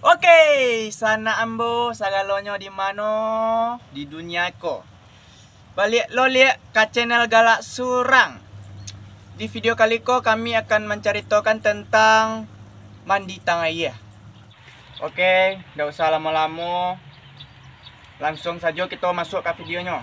Oke, sana ambo sagalonyo di mano di dunia ko. Balik lo lihat ke channel Galak Surang. Di video kali ko kami akan menceritakan tentang mandi tangaya. Oke, nggak usah lama-lama. Langsung saja kita masuk ke videonya.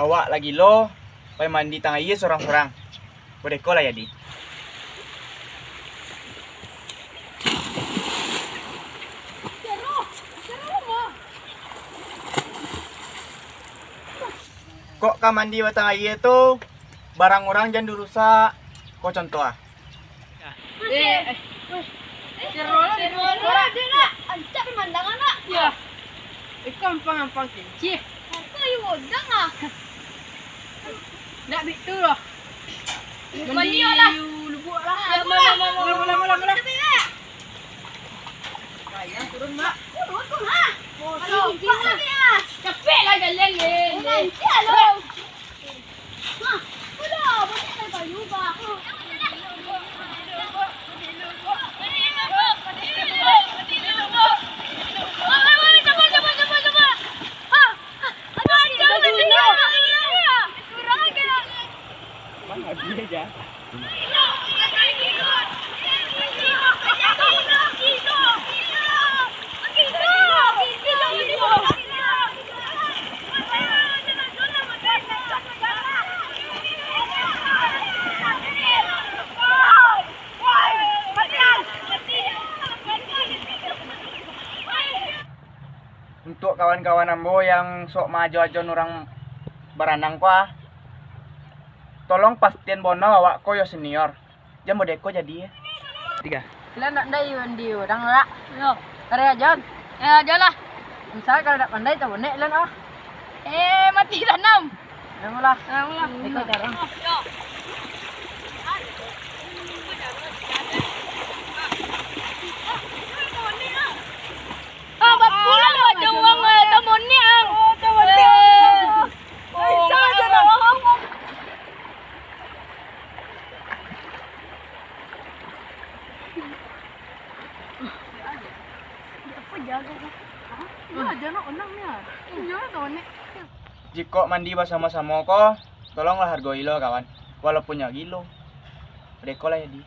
Awak lagi lo, pengen mandi tangaya sorang-sorang. Boleh ko lah ya di. Kok ka mandi batang air tuh barang orang jangan dirusak. Kok contoh ah? Ancak pemandangan nak. Ya. Gampang kenci. Apa yang udang ah? Nak bitu lah. Mandi lah. Lubuk lah. Ya, mula. Bayang turun mak. Turun tu ha. Masuk lah. Capek lah jalan ni. Nanti lo. Ha, udah, boleh saya bayu ba. Mana dia aja? Untuk kawan-kawan ambo yang sok maju aja orang berenang kuah, tolong pastiin bono awak ko yo senior. Jam bodeko jadi ya. 3. Kalian nak pandai mandi orang lah. Yo. Karya John. Ya, jalan. Misalnya kalau nak pandai tak bonek lan ah. Mati tanam. Jangan lah. Mula. Ikut sekarang. Yo. Bapulah ada uang tamoni ang. Tamoni. Apa jaga? Jangan onang ni ah. Jangan kawan ni. Jika mandi bersama-sama ko, tolonglah hargai lo kawan. Walaupun ya gilo. Bodeko lah ya di.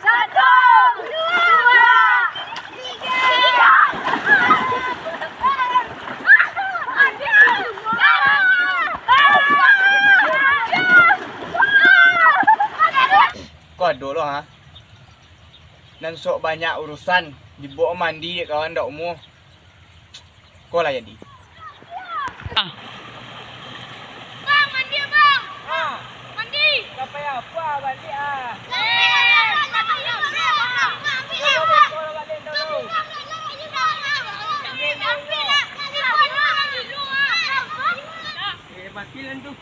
Satu, dua, tiga. Kok ada lo ha? Dan sok banyak urusan dibawa mandi kawan dak umur. Kok lah ya di. Bang, mandi bang. Mandi. Apa apa mandi ah? Matilan tu.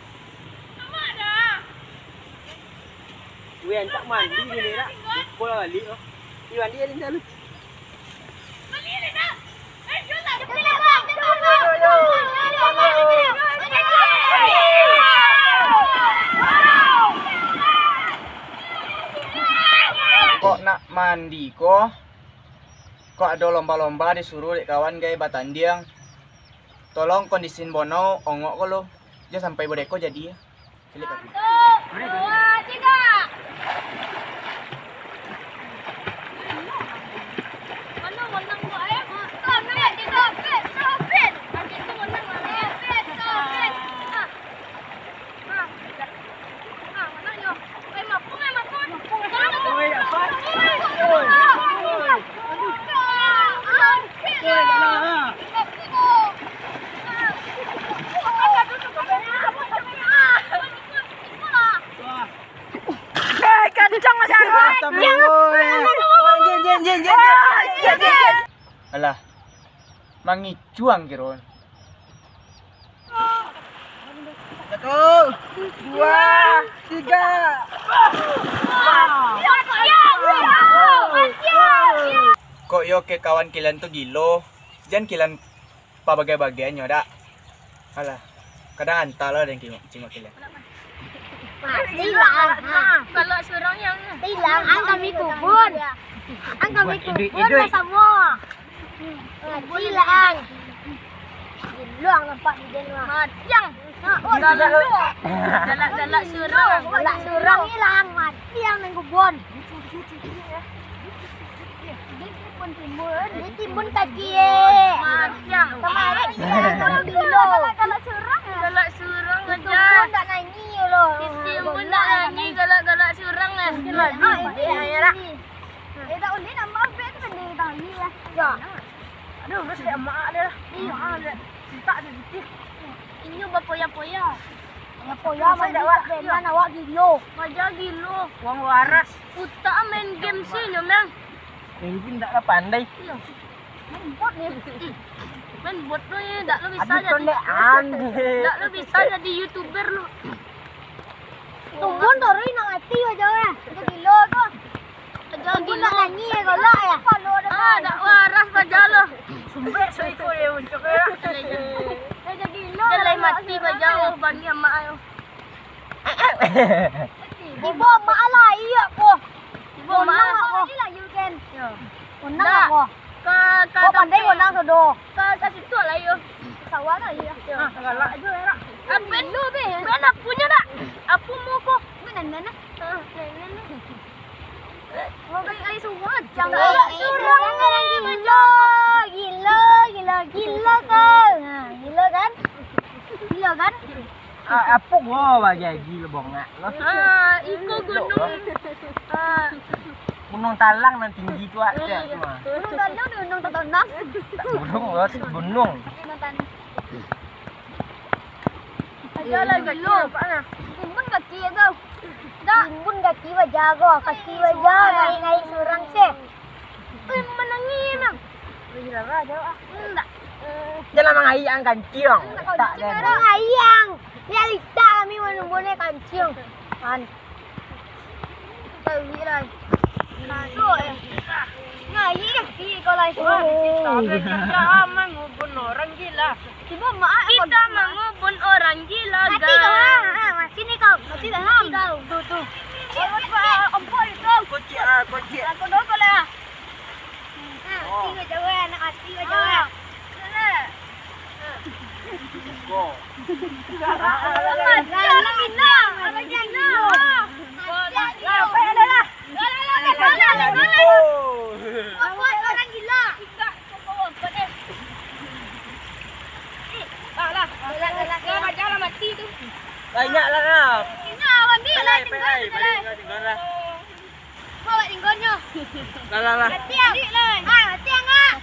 Gue tak mandi ni rak. Lupa balik oh. Ni mandi ada dalam. Kok nak mandi kok? Kok ada lomba-lomba disuruh dek kawan gaya batanding. Tolong kondisin bono ongok ko lo. Jangan sampai bodeko jadi ya. Klik aku. 1, 2, 3. Mana menang bu ayam? Stopet, stopet. Nanti tu menang mana? Stopet. Mana yo? Mapung. Oi, apa? Kencang macam Alah. Mangicuang kiron. 1, 2, 3. Kok yo ke kawan kalian tuh gilo. Jangan kalian pabagai-bagainya dak. Alah, kadang antal lah yang cingok kalian. Tilang. Kalau surang yang tilang, ang kami kubun. Ang kami kubun na semua. Tilang. Diluang nampak di denwa. Matiang. Galak surang. Galak surang hilang. Matiang ng kubun. Di timbun kaki Matiang. Kemarin kalau dilo. Galak surang. Galak surang aja. Tak nyanyi loh. Timbun tak nyanyi galak surang lah. Tak undi nama apa tu sendiri tadi lah. Ya. Aduh, mesti emak dia. Iya, ada. Tak ada gitu. Ini berpoya-poya. Ya poya mana mana awak gilo. Wajah gilo. Wong waras. Utak main game sih nyomang. Mungkin tak pandai. Iya. Main bot ni. Main bot tu ni tak lo bisa Aduh, jadi. Tak lo bisa jadi YouTuber lo. Tunggu doroi nang ati aja ya. Itu gilo tu. Aja gilo nyanyi galak ya. Ah, tak waras baja lo. Sumpah so iko ya uncok ya. Aja gilo. Jalai mati baja oh bagi emak ayo. Ibu mak lah iya ko. Ibu mak ko. Ini lah you can. Unang ako. Ka pandai unang sodo. Ka situ lah yo. Sawah lah iya. Galak aja ya. Apen lu be. Ben punya dak. Aku mau ko. Benan na. Mau balik air semua. Jangan surang gila kan. Gila kan? Gila kan? Apa gua bagi gila bongak lo. Iko gunung. Gunung Talang nan tinggi tu aja cuma. Gunung Talang di gunung Tatonang. Gunung bos, gunung. Aja lagi lo. Timbun kaki ya kau. Timbun kaki wajah kau. Kaki wajah ngai surang sih. Menangin nang. Gila aja. Enggak. Jangan mengayang kancing. Tak ada. Mengayang. Ya lita kami menunggunya kancing. Kan. Tahu lah. Masuk ya. Ngayi kaki kau lah. Kita mengubun orang gila. Tiba mak kita mengubun orang gila. Mati kau. Sini kau. Mati kau. Tuh. Empok kau. Kocik. Aku dulu lah. Tiga jauh anak hati jauh. Go. Banyak lah. Lah. Hati enggak?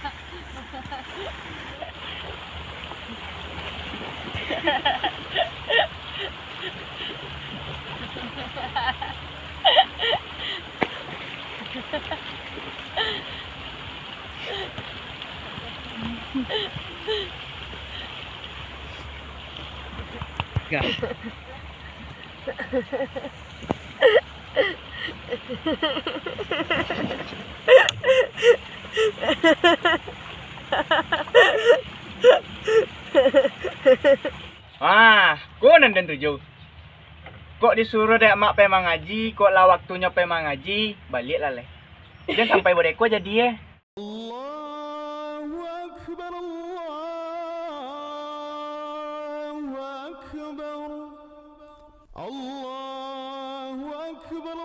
Kok nandan tujuh. Kok disuruh dek mak pe mengaji, kok lah waktunya pe mengaji, balik lah leh. Dia sampai bodeko jadi ya. Allahu Akbar, Allahu Akbar, Allahu Akbar,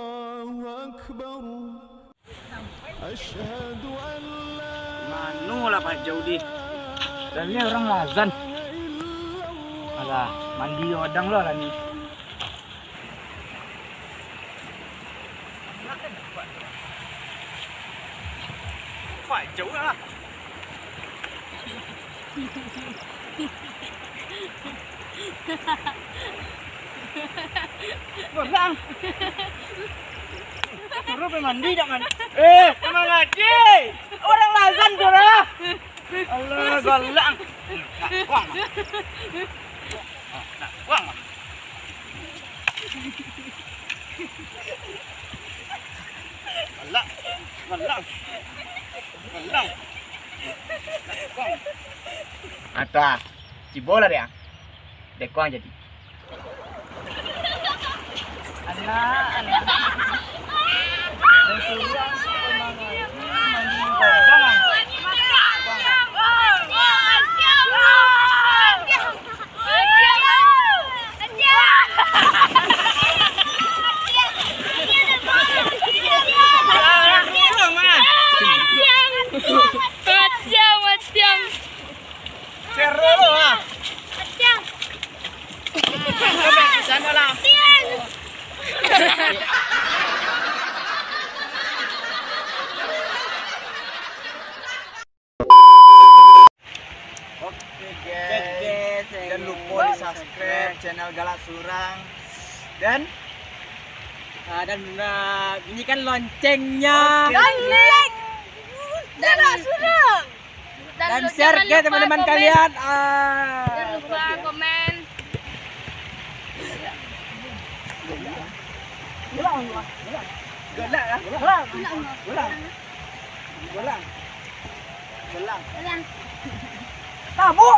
Allahu Akbar. Asyhadu an la Manu lah Pak Jaudi. Dan dia orang azan. Alah, mandi odang lo lah ni. Pak jauh lah. Bang. Suruh pergi mandi jangan. Emang ngaji. Orang lazan tu lah. Allah galang. buang. Buang. Malang. Buang. Atau cibola dia. Dekuang jadi. Anak. Oke guys, jangan lupa di subscribe channel Galak Surang dan bunyikan loncengnya dan share ke teman-teman kalian. Jangan lupa komen. Tabuk,